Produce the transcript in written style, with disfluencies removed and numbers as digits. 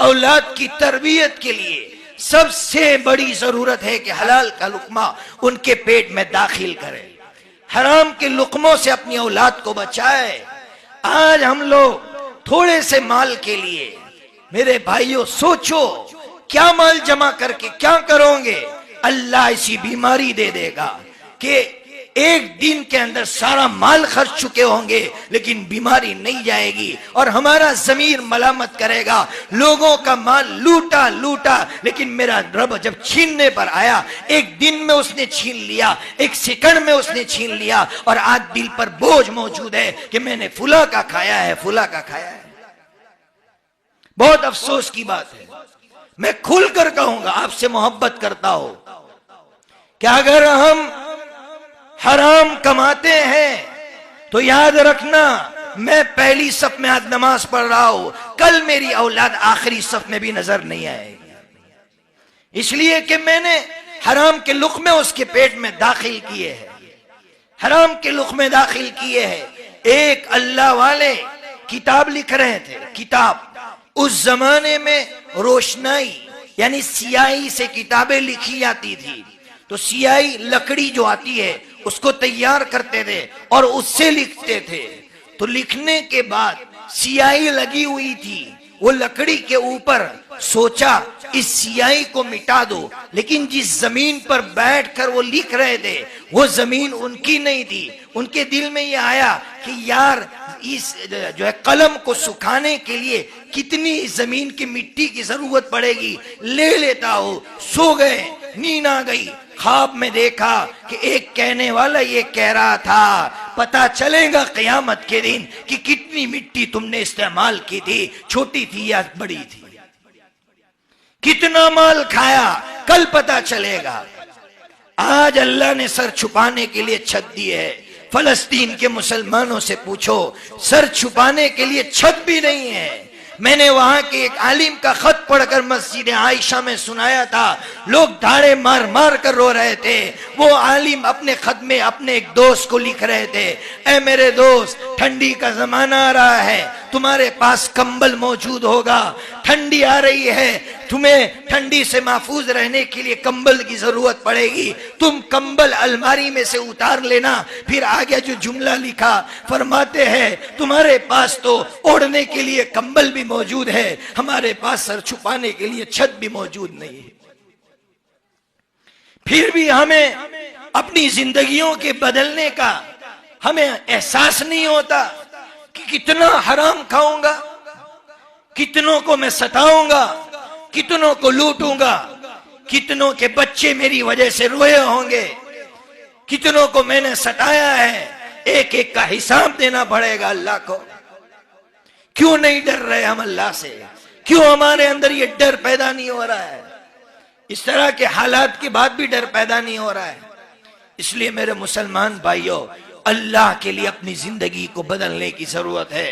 औलाद की तरबियत के लिए सबसे बड़ी जरूरत है कि हलाल का लुकमा उनके पेट में दाखिल करे, हराम के लुकमों से अपनी औलाद को बचाए। आज हम लोग थोड़े से माल के लिए, मेरे भाइयों सोचो क्या माल जमा करके क्या करोगे। अल्लाह ऐसी बीमारी दे देगा कि एक दिन के अंदर सारा माल खर्च चुके होंगे लेकिन बीमारी नहीं जाएगी, और हमारा ज़मीर मलामत करेगा लोगों का माल लूटा लूटा, लेकिन मेरा रब जब छीनने पर आया एक दिन में उसने छीन लिया, एक सेकंड में उसने छीन लिया, और आज दिल पर बोझ मौजूद है कि मैंने फुला का खाया है, फुला का खाया है। बहुत अफसोस की बात है। मैं खुलकर कहूंगा, आपसे मोहब्बत करता हूं कि अगर हम हराम कमाते हैं तो याद रखना, मैं पहली सफ में आज नमाज पढ़ रहा हूं, कल मेरी औलाद आखिरी सफ में भी नजर नहीं आएगी, इसलिए कि मैंने हराम के लुक़मे उसके पेट में दाखिल किए हैं, हराम के लुक़मे दाखिल किए हैं। एक अल्लाह वाले किताब लिख रहे थे, किताब उस जमाने में रोशनाई यानी सियाही से किताबें लिखी जाती थी, तो सियाही लकड़ी जो आती है उसको तैयार करते थे और उससे लिखते थे। तो लिखने के बाद सियाही लगी हुई थी, वो लकड़ी के ऊपर सोचा इस सियाही को मिटा दो, लेकिन जिस जमीन पर बैठकर वो लिख रहे थे वो जमीन उनकी नहीं थी। उनके दिल में ये आया कि यार इस जो है कलम को सुखाने के लिए कितनी जमीन की मिट्टी की जरूरत पड़ेगी, ले लेता हूं। सो गए, नींद आ गई। ख्वाब में देखा कि एक कहने वाला ये कह रहा था, पता चलेगा क़यामत के दिन कि कितनी मिट्टी तुमने इस्तेमाल की थी, छोटी थी या बड़ी थी, कितना माल खाया, कल पता चलेगा। आज अल्लाह ने सर छुपाने के लिए छत दी है। फलस्तीन के मुसलमानों से पूछो, सर छुपाने के लिए छत भी नहीं है। मैंने वहां के एक आलिम का खत पढ़कर मस्जिद आयशा में सुनाया था, लोग धाड़े मार मार कर रो रहे थे। वो आलिम अपने खत में अपने एक दोस्त को लिख रहे थे, ऐ मेरे दोस्त, ठंडी का जमाना आ रहा है, तुम्हारे पास कंबल मौजूद होगा, ठंडी आ रही है, तुम्हें ठंडी से महफूज रहने के लिए कंबल की जरूरत पड़ेगी, तुम कंबल अलमारी में से उतार लेना। फिर आगे जो जुमला लिखा, फरमाते हैं तुम्हारे पास तो ओढ़ने के लिए कंबल भी मौजूद है, हमारे पास सर छुपाने के लिए छत भी मौजूद नहीं है। फिर भी हमें अपनी जिंदगियों के बदलने का हमें एहसास नहीं होता कि कितना हराम खाऊंगा, कितनों को मैं सताऊंगा, कितनों को लूटूंगा, कितनों के बच्चे मेरी वजह से रोए होंगे, कितनों को मैंने सताया है, एक एक का हिसाब देना पड़ेगा अल्लाह को। क्यों नहीं डर रहे हम अल्लाह से? क्यों हमारे अंदर ये डर पैदा नहीं हो रहा है? इस तरह के हालात के बाद भी डर पैदा नहीं हो रहा है। इसलिए मेरे मुसलमान भाइयों, अल्लाह के लिए अपनी जिंदगी को बदलने की जरूरत है।